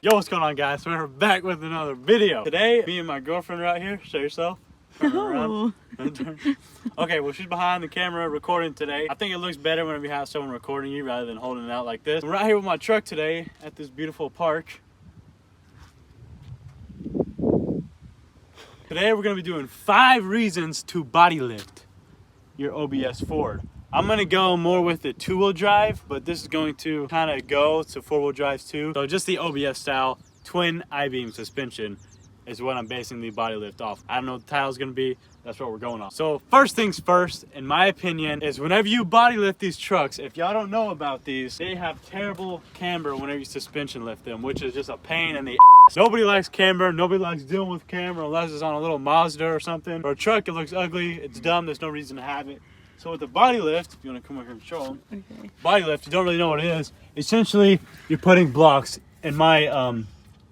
Yo, what's going on, guys? So we're back with another video. Today, me and my girlfriend are out here. Show yourself. Turn around. Okay, well, she's behind the camera recording today. I think it looks better when we have someone recording you rather than holding it out like this. We're out here with my truck today at this beautiful park. Today, we're going to be doing 5 reasons to body lift your OBS Ford. I'm going to go more with the 2-wheel drive, but this is going to kind of go to 4-wheel drives too. So just the OBS style twin I-beam suspension is what I'm basing the body lift off. I don't know what the title's going to be. That's what we're going on. So first things first, in my opinion, is whenever you body lift these trucks, if y'all don't know about these, they have terrible camber whenever you suspension lift them, which is just a pain in the ass. Nobody likes camber. Nobody likes dealing with camber unless it's on a little Mazda or something. For a truck, it looks ugly. It's dumb. There's no reason to have it. So with the body lift, if you want to come over here and show them, okay. Body lift, you don't really know what it is. Essentially, you're putting blocks. In my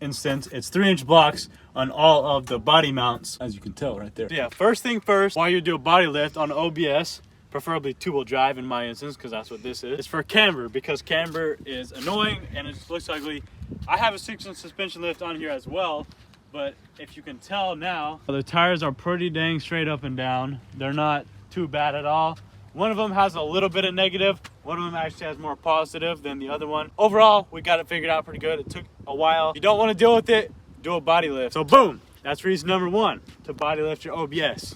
instance, it's 3-inch blocks on all of the body mounts, as you can tell right there. So yeah, first thing first, while you do a body lift on OBS, preferably 2-wheel drive in my instance, because that's what this is, it's for camber, because camber is annoying and it just looks ugly. I have a 6-inch suspension lift on here as well, but if you can tell now, the tires are pretty dang straight up and down. They're not too bad at all. One of them has a little bit of negative. One of them actually has more positive than the other one. Overall, we got it figured out pretty good. It took a while. If you don't want to deal with it, do a body lift. So boom, that's reason number 1 to body lift your OBS.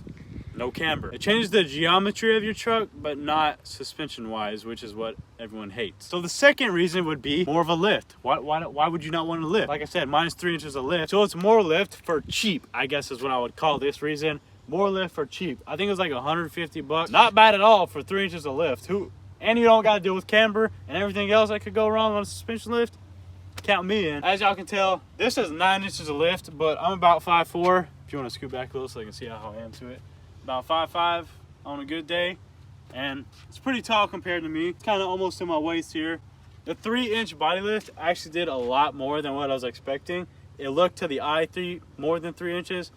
No camber. It changes the geometry of your truck, but not suspension wise, which is what everyone hates. So the second reason would be more of a lift. Why would you not want to lift? Like I said, mine's 3 inches of lift. So it's more lift for cheap, I guess is what I would call this reason. More lift for cheap. I think it was like 150 bucks. Not bad at all for 3 inches of lift. And you don't got to deal with camber and everything else that could go wrong on a suspension lift. Count me in. As y'all can tell, this is 9 inches of lift, but I'm about 5'4". If you want to scoot back a little so I can see how I am to it. About 5'5" on a good day. And it's pretty tall compared to me. It's kind of almost to my waist here. The 3-inch body lift actually did a lot more than what I was expecting. It looked to the eye more than 3 inches,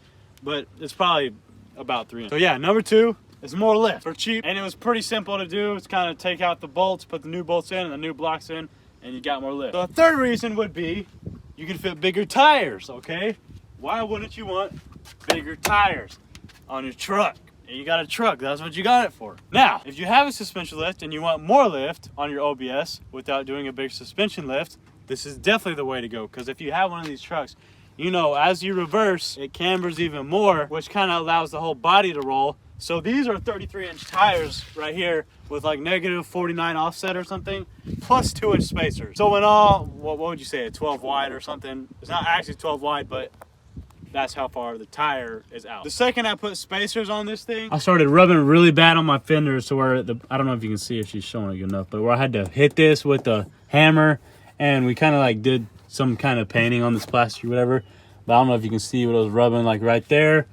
but it's probably about 3 inches. So yeah, number 2 is more lift for cheap, and it was pretty simple to do. It's kind of take out the bolts, put the new bolts in and the new blocks in, and you got more lift. So the third reason would be you can fit bigger tires, okay? Why wouldn't you want bigger tires on your truck? And you got a truck, that's what you got it for. Now, if you have a suspension lift and you want more lift on your OBS without doing a big suspension lift, this is definitely the way to go, because if you have one of these trucks, you know, as you reverse, it cambers even more, which kind of allows the whole body to roll. So these are 33-inch tires right here with like negative 49 offset or something, plus 2-inch spacers. So in all, what would you say, a 12 wide or something? It's not actually 12 wide, but that's how far the tire is out. The second I put spacers on this thing, I started rubbing really bad on my fenders to where I don't know if you can see if she's showing it good enough, but where I had to hit this with the hammer, and we kind of like did some kind of painting on this plastic or whatever, but I don't know if you can see what I was rubbing like right there.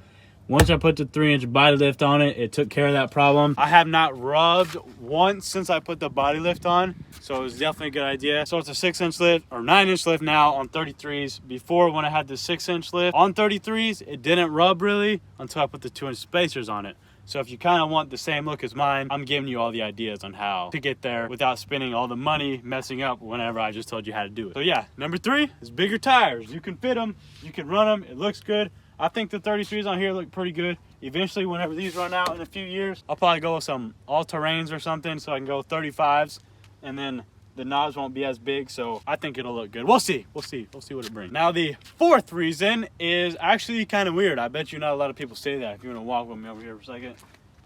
Once I put the 3-inch body lift on it, it took care of that problem. I have not rubbed once since I put the body lift on, so it was definitely a good idea. So it's a 6-inch lift or 9-inch lift now on 33s. Before, when I had the 6-inch lift on 33s, it didn't rub really until I put the 2-inch spacers on it. So if you kind of want the same look as mine, I'm giving you all the ideas on how to get there without spending all the money messing up whenever I just told you how to do it. So yeah, number 3 is bigger tires. You can fit them, you can run them, it looks good. I think the 33s on here look pretty good. Eventually, whenever these run out in a few years, I'll probably go with some all-terrains or something so I can go 35s, and then the knobs won't be as big, so I think it'll look good. We'll see what it brings. Now, the 4th reason is actually kind of weird. I bet you not a lot of people say that. If you want to walk with me over here for a second.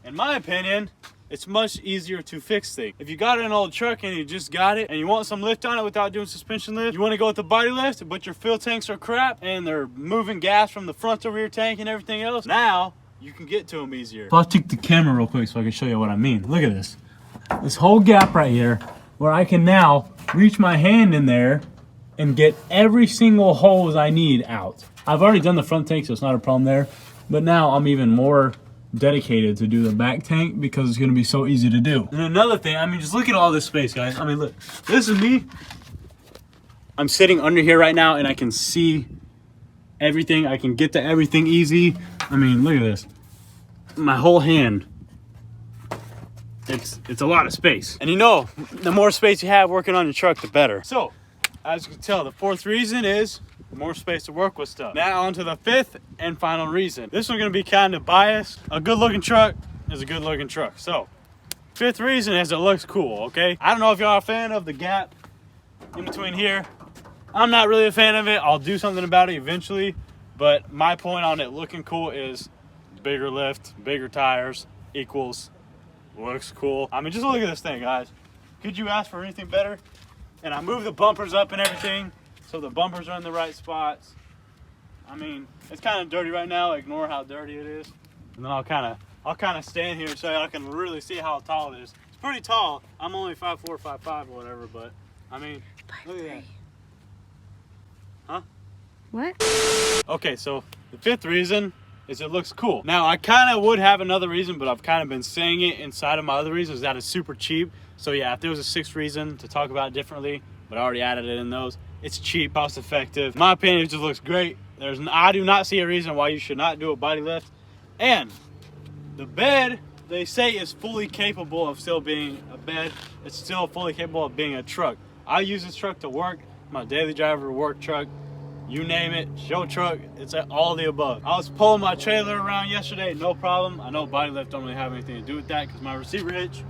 In my opinion, it's much easier to fix things. If you got an old truck and you just got it and you want some lift on it without doing suspension lift, you want to go with the body lift, but your fuel tanks are crap and they're moving gas from the front to rear tank and everything else, now you can get to them easier. So I'll take the camera real quick so I can show you what I mean. Look at this. This whole gap right here where I can now reach my hand in there and get every single hose I need out. I've already done the front tank, so it's not a problem there, but now I'm even more dedicated to do the back tank because it's going to be so easy to do. And another thing, I mean, just look at all this space, guys. I mean, look, this is me. I'm sitting under here right now and I can see everything. I can get to everything easy. I mean, look at this. My whole hand. It's a lot of space. And you know, the more space you have working on your truck, the better. So, as you can tell, the 4th reason is more space to work with stuff. Now on to the 5th and final reason. This one's gonna be kind of biased. A good looking truck is a good looking truck. So 5th reason is it looks cool, okay? I don't know if y'all are a fan of the gap in between here. I'm not really a fan of it. I'll do something about it eventually, but my point on it looking cool is bigger lift, bigger tires equals looks cool. I mean, just look at this thing, guys. Could you ask for anything better? And I moved the bumpers up and everything, so the bumpers are in the right spots. I mean, it's kind of dirty right now. Ignore how dirty it is. And then I'll kind of stand here so I can really see how tall it is. It's pretty tall. I'm only 5'4", 5'5", or whatever, but I mean, look at that. Huh? What? Okay, so the 5th reason is it looks cool. Now, I kind of would have another reason, but I've kind of been saying it inside of my other reasons that it's super cheap. So yeah, if there was a 6th reason to talk about it differently, but I already added it in those, it's cheap, cost effective. In my opinion, it just looks great. I do not see a reason why you should not do a body lift. And the bed, they say, is fully capable of still being a bed. It's still fully capable of being a truck. I use this truck to work, my daily driver, work truck, you name it, show truck, it's all the above. I was pulling my trailer around yesterday, no problem. I know body lift don't really have anything to do with that because my receiver hitch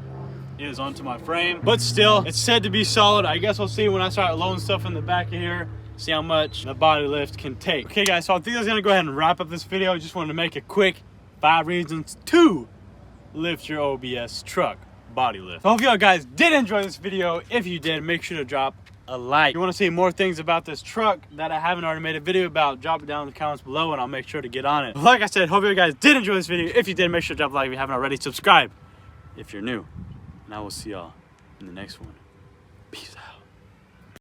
is onto my frame, but still, it's said to be solid. I guess we'll see when I start loading stuff in the back of here, see how much the body lift can take. Okay guys, so I think I was gonna go ahead and wrap up this video. I just wanted to make a quick 5 reasons to lift your OBS truck body lift. I hope y'all guys did enjoy this video. If you did, make sure to drop a like. If you want to see more things about this truck that I haven't already made a video about, drop it down in the comments below and I'll make sure to get on it. Like I said, hope you guys did enjoy this video. If you did, make sure to drop a like if you haven't already. Subscribe if you're new. And I will see y'all in the next one. Peace out.